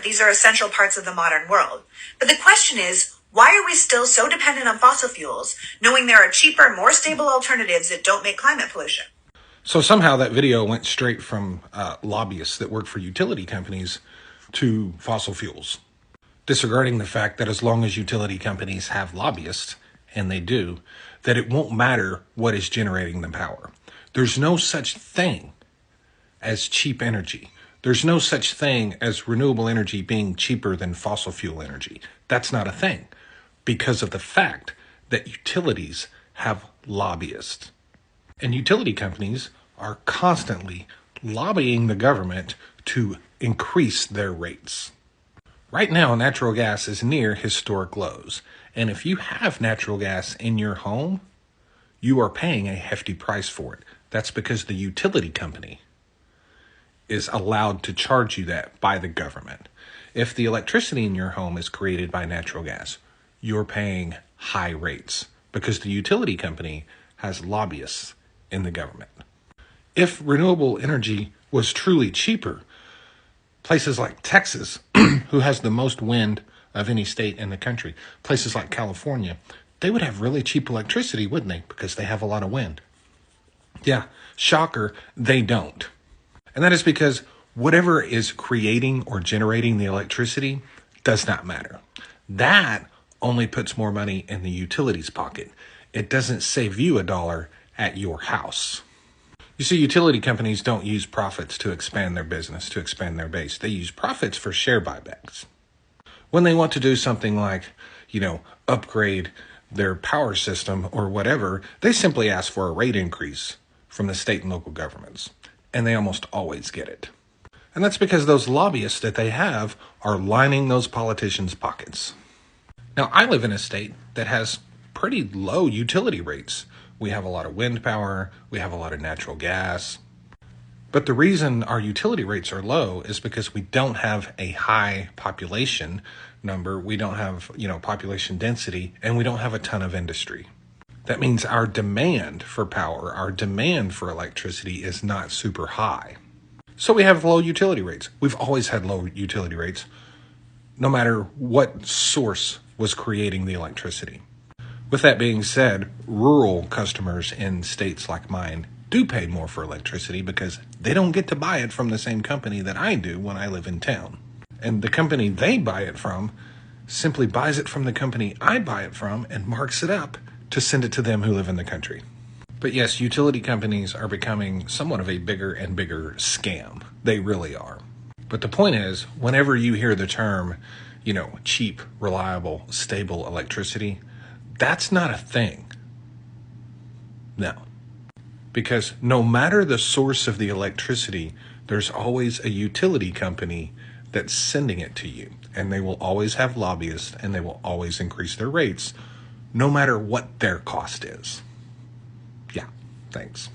These are essential parts of the modern world. But the question is, why are we still so dependent on fossil fuels, knowing there are cheaper, more stable alternatives that don't make climate pollution? So somehow that video went straight from lobbyists that work for utility companies to fossil fuels, disregarding the fact that as long as utility companies have lobbyists, and they do, that it won't matter what is generating the power. There's no such thing as cheap energy. There's no such thing as renewable energy being cheaper than fossil fuel energy. That's not a thing because of the fact that utilities have lobbyists. And utility companies are constantly lobbying the government to increase their rates. Right now, natural gas is near historic lows. And if you have natural gas in your home, you are paying a hefty price for it. That's because the utility company is allowed to charge you that by the government. If the electricity in your home is created by natural gas, you're paying high rates because the utility company has lobbyists in the government. If renewable energy was truly cheaper, places like Texas, who has the most wind of any state in the country, places like California, they would have really cheap electricity, wouldn't they? Because they have a lot of wind. Yeah, shocker, they don't. And that is because whatever is creating or generating the electricity does not matter. That only puts more money in the utility's pocket. It doesn't save you a dollar at your house. You see, utility companies don't use profits to expand their business, to expand their base. They use profits for share buybacks. When they want to do something like, upgrade their power system or whatever, they simply ask for a rate increase from the state and local governments. And they almost always get it. And that's because those lobbyists that they have are lining those politicians' pockets. Now, I live in a state that has pretty low utility rates. We have a lot of wind power, we have a lot of natural gas. But the reason our utility rates are low is because we don't have a high population number, we don't have, population density, and we don't have a ton of industry. That means our demand for power, our demand for electricity is not super high. So we have low utility rates. We've always had low utility rates, no matter what source was creating the electricity. With that being said, rural customers in states like mine do pay more for electricity because they don't get to buy it from the same company that I do when I live in town. And the company they buy it from simply buys it from the company I buy it from and marks it up to send it to them who live in the country. But yes, utility companies are becoming somewhat of a bigger and bigger scam. They really are. But the point is, whenever you hear the term, cheap, reliable, stable electricity, that's not a thing. No. Because no matter the source of the electricity, there's always a utility company that's sending it to you. And they will always have lobbyists and they will always increase their rates, no matter what their cost is. Yeah, thanks.